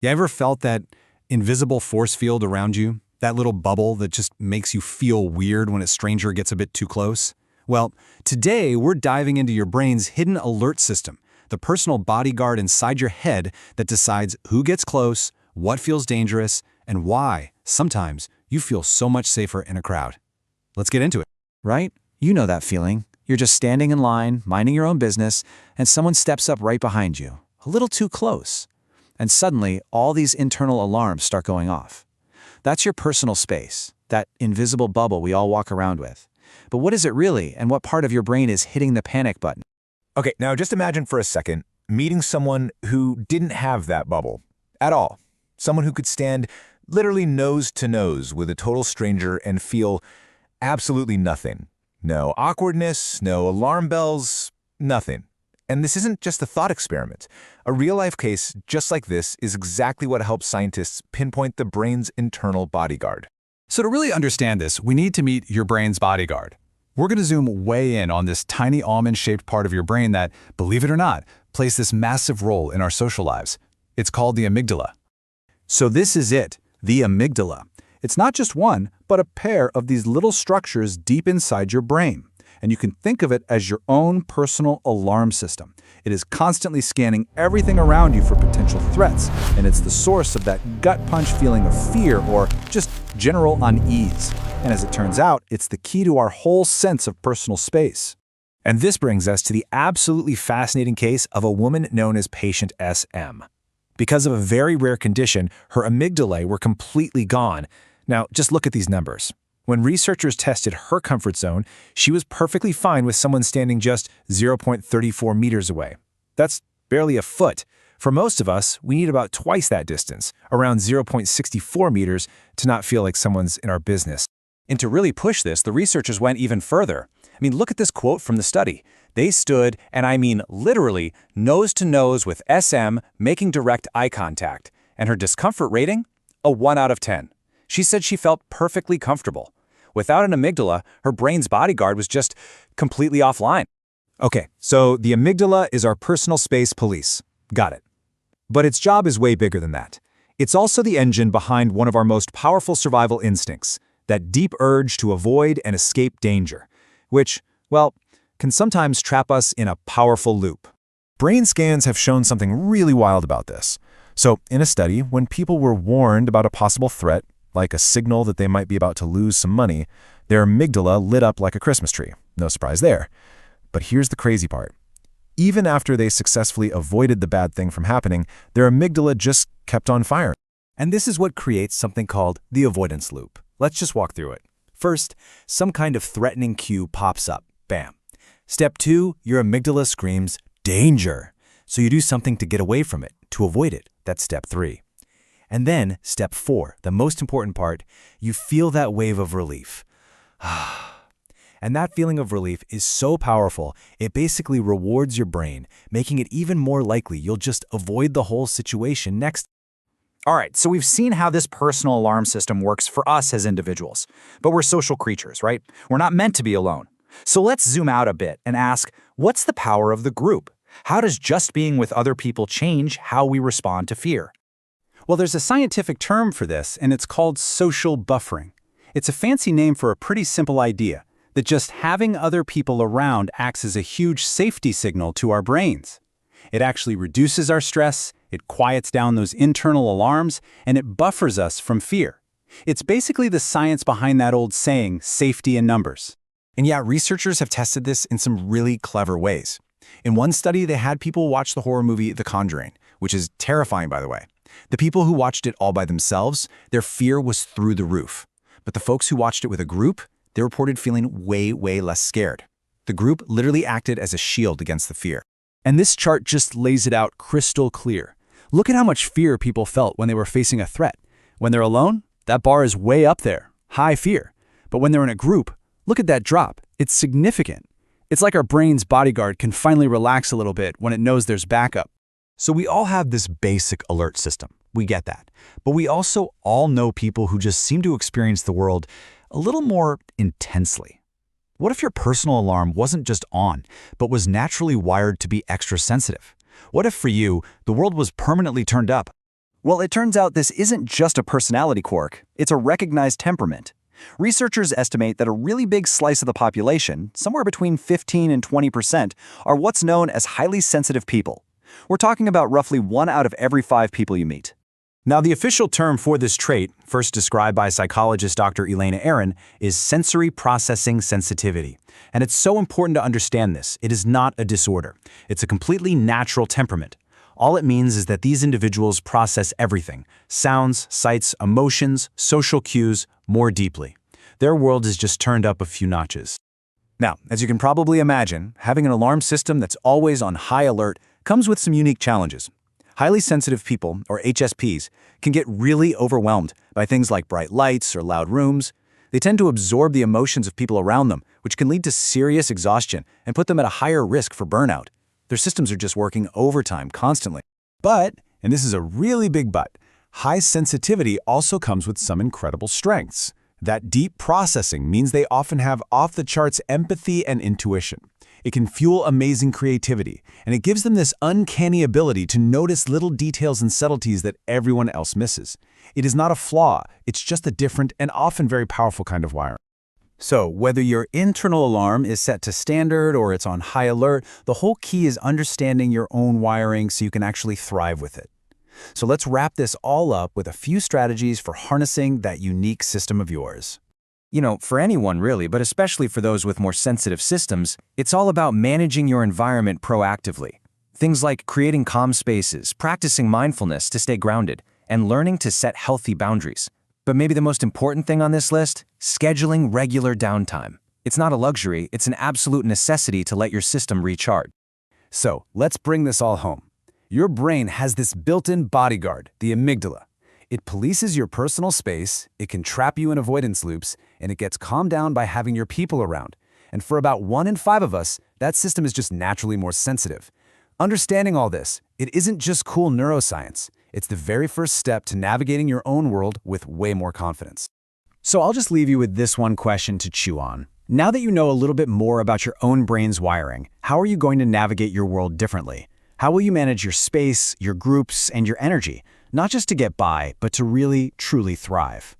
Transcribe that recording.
You ever felt that invisible force field around you? That little bubble that just makes you feel weird when a stranger gets a bit too close? Well, today we're diving into your brain's hidden alert system, the personal bodyguard inside your head that decides who gets close, what feels dangerous, and why, sometimes, you feel so much safer in a crowd. Let's get into it. Right? You know that feeling. You're just standing in line, minding your own business, and someone steps up right behind you, a little too close. And suddenly, all these internal alarms start going off. That's your personal space, that invisible bubble we all walk around with. But what is it really, and what part of your brain is hitting the panic button? Okay, now just imagine for a second meeting someone who didn't have that bubble at all. Someone who could stand literally nose to nose with a total stranger and feel absolutely nothing. No awkwardness, no alarm bells, nothing. And this isn't just a thought experiment. A real-life case just like this is exactly what helps scientists pinpoint the brain's internal bodyguard. So to really understand this, we need to meet your brain's bodyguard. We're going to zoom way in on this tiny almond-shaped part of your brain that, believe it or not, plays this massive role in our social lives. It's called the amygdala. So this is it, the amygdala. It's not just one, but a pair of these little structures deep inside your brain. And you can think of it as your own personal alarm system. It is constantly scanning everything around you for potential threats, and it's the source of that gut punch feeling of fear or just general unease. And as it turns out, it's the key to our whole sense of personal space. And this brings us to the absolutely fascinating case of a woman known as patient SM. Because of a very rare condition, her amygdalae were completely gone. Now, just look at these numbers. When researchers tested her comfort zone, she was perfectly fine with someone standing just 0.34 meters away. That's barely a foot. For most of us, we need about twice that distance, around 0.64 meters, to not feel like someone's in our business. And to really push this, the researchers went even further. I mean, look at this quote from the study. They stood, and I mean literally, nose to nose with SM, making direct eye contact. And her discomfort rating? A 1 out of 10. She said she felt perfectly comfortable. Without an amygdala, her brain's bodyguard was just completely offline. Okay, so the amygdala is our personal space police. Got it. But its job is way bigger than that. It's also the engine behind one of our most powerful survival instincts, that deep urge to avoid and escape danger, which, well, can sometimes trap us in a powerful loop. Brain scans have shown something really wild about this. So, in a study, when people were warned about a possible threat, like a signal that they might be about to lose some money, their amygdala lit up like a Christmas tree. No surprise there. But here's the crazy part. Even after they successfully avoided the bad thing from happening, their amygdala just kept on firing. And this is what creates something called the avoidance loop. Let's just walk through it. First, some kind of threatening cue pops up. Bam. Step 2, your amygdala screams, danger. So you do something to get away from it, to avoid it. That's step 3. And then, step 4, the most important part, you feel that wave of relief. And that feeling of relief is so powerful, it basically rewards your brain, making it even more likely you'll just avoid the whole situation next. All right, so we've seen how this personal alarm system works for us as individuals. But we're social creatures, right? We're not meant to be alone. So let's zoom out a bit and ask, what's the power of the group? How does just being with other people change how we respond to fear? Well, there's a scientific term for this, and it's called social buffering. It's a fancy name for a pretty simple idea, that just having other people around acts as a huge safety signal to our brains. It actually reduces our stress, it quiets down those internal alarms, and it buffers us from fear. It's basically the science behind that old saying, safety in numbers. And yeah, researchers have tested this in some really clever ways. In one study, they had people watch the horror movie The Conjuring, which is terrifying, by the way. The people who watched it all by themselves, their fear was through the roof. But the folks who watched it with a group, they reported feeling way less scared. The group literally acted as a shield against the fear. And this chart just lays it out crystal clear. Look at how much fear people felt when they were facing a threat. When they're alone, that bar is way up there, high fear. But when they're in a group, look at that drop. It's significant. It's like our brain's bodyguard can finally relax a little bit when it knows there's backup. So we all have this basic alert system. We get that. But we also all know people who just seem to experience the world a little more intensely. What if your personal alarm wasn't just on, but was naturally wired to be extra sensitive? What if for you, the world was permanently turned up? Well, it turns out this isn't just a personality quirk, it's a recognized temperament. Researchers estimate that a really big slice of the population, somewhere between 15 and 20%, are what's known as highly sensitive people. We're talking about roughly 1 out of every 5 people you meet. Now, the official term for this trait, first described by psychologist Dr. Elena Aron, is sensory processing sensitivity. And it's so important to understand this. It is not a disorder. It's a completely natural temperament. All it means is that these individuals process everything: sounds, sights, emotions, social cues, more deeply. Their world is just turned up a few notches. Now, as you can probably imagine, having an alarm system that's always on high alert comes with some unique challenges. Highly sensitive people, or HSPs, can get really overwhelmed by things like bright lights or loud rooms. They tend to absorb the emotions of people around them, which can lead to serious exhaustion and put them at a higher risk for burnout. Their systems are just working overtime constantly. But, and this is a really big but, high sensitivity also comes with some incredible strengths. That deep processing means they often have off-the-charts empathy and intuition. It can fuel amazing creativity, and it gives them this uncanny ability to notice little details and subtleties that everyone else misses. It is not a flaw, it's just a different and often very powerful kind of wiring. So, whether your internal alarm is set to standard or it's on high alert, the whole key is understanding your own wiring so you can actually thrive with it. So let's wrap this all up with a few strategies for harnessing that unique system of yours. For anyone really, but especially for those with more sensitive systems, it's all about managing your environment proactively. Things like creating calm spaces, practicing mindfulness to stay grounded, and learning to set healthy boundaries. But maybe the most important thing on this list, scheduling regular downtime. It's not a luxury, it's an absolute necessity to let your system recharge. So, let's bring this all home. Your brain has this built-in bodyguard, the amygdala. It polices your personal space, it can trap you in avoidance loops, and it gets calmed down by having your people around. And for about 1 in 5 of us, that system is just naturally more sensitive. Understanding all this, it isn't just cool neuroscience. It's the very first step to navigating your own world with way more confidence. So I'll just leave you with this one question to chew on. Now that you know a little bit more about your own brain's wiring, how are you going to navigate your world differently? How will you manage your space, your groups, and your energy? Not just to get by, but to really, truly thrive.